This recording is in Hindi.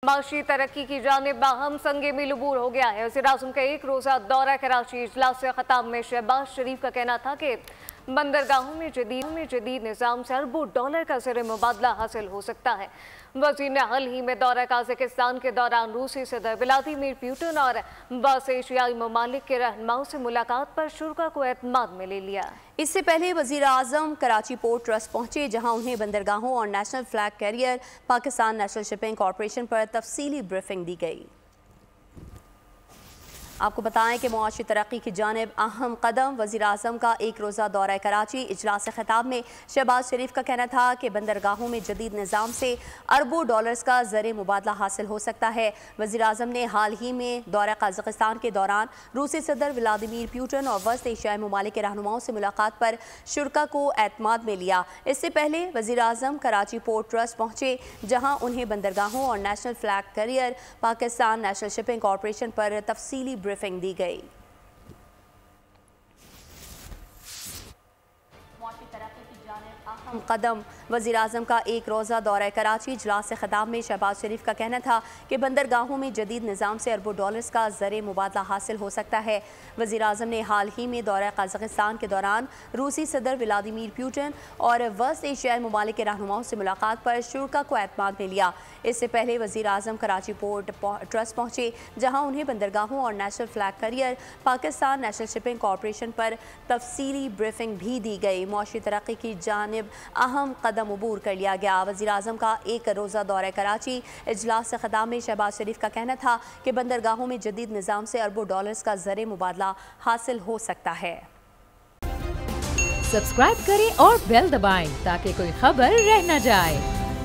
माशी तरक्की की जानिब अहम संगे में लबूर हो गया है। वज़ीर-ए-आज़म का एक रोज़ा दौरा कराची इजलास से ख़ताब में शहबाज शरीफ का कहना था कि बंदरगाहों में जदीद निज़ाम से अरबों डॉलर का ज़र मुबादला हासिल हो सकता है। वज़ीर ने हाल ही में दौरा काज़ाकिस्तान के दौरान रूसी सदर व्लादिमीर पुतिन और बास एशियाई ममालिक के रहनुमाओं से मुलाकात पर शुरा को एतमाद में ले लिया। इससे पहले वज़ीर-ए-आज़म कराची पोर्ट ट्रस्ट पहुंचे, जहां उन्हें बंदरगाहों और national flag carrier Pakistan national shipping corporation पर तफसीली ब्रीफिंग दी गई। आपको बताएं कि मुआशी तरक्की की जानिब अहम कदम। वज़ीर-ए-आज़म का एक रोज़ा दौरा कराची इजलास से ख़िताब में शहबाज शरीफ का कहना था कि बंदरगाहों में जदीद निज़ाम से अरबों डॉलर्स का ज़र मुबादला हासिल हो सकता है। वज़ीर-ए-आज़म ने हाल ही में दौरा काज़ाकिस्तान के दौरान रूसी सदर व्लादिमीर पुतिन और वस्त एशियाई ममालिक के रहनुमाओं से मुलाकात पर शुरा को एतमाद में लिया। इससे पहले वज़ीर-ए-आज़म कराची पोर्ट ट्रस्ट पहुँचे, जहाँ उन्हें बंदरगाहों और national flag carrier Pakistan national shipping corporation पर तफसीली ब्रीफिंग दी गई। कदम। वज़ीर-ए-आज़म का एक रोज़ा दौरा कराची इजलास से ख़िताब में शहबाज शरीफ का कहना था कि बंदरगाहों में जदीद निज़ाम से अरबों डॉलर्स का ज़र मुबादला हासिल हो सकता है। वज़ीर-ए-आज़म ने हाल ही में दौरा काज़ाकिस्तान के दौरान रूसी सदर व्लादिमीर पुतिन और वस्त एशियाई ममालिक के रहनुमाओं से मुलाकात पर शुरा को एतमाद में लिया। इससे पहले वज़ीर-ए-आज़म कराची पोर्ट ट्रस्ट पहुँचे, जहाँ उन्हें बंदरगाहों और national flag carrier Pakistan national shipping corporation पर तफसीली ब्रीफिंग भी दी गई। मुआशी तरक्की की जानिब अहम कदम अबूर कर लिया गया। वज़ीर-ए-आज़म का एक रोज़ा दौरा कराची इजलास से ख़िताब में शहबाज शरीफ का कहना था कि बंदरगाहों में जदीद निज़ाम से अरबों डॉलर्स का ज़र मुबादला हासिल हो सकता है। सब्सक्राइब करें और बेल दबाएं ताकि कोई खबर रह न जाए।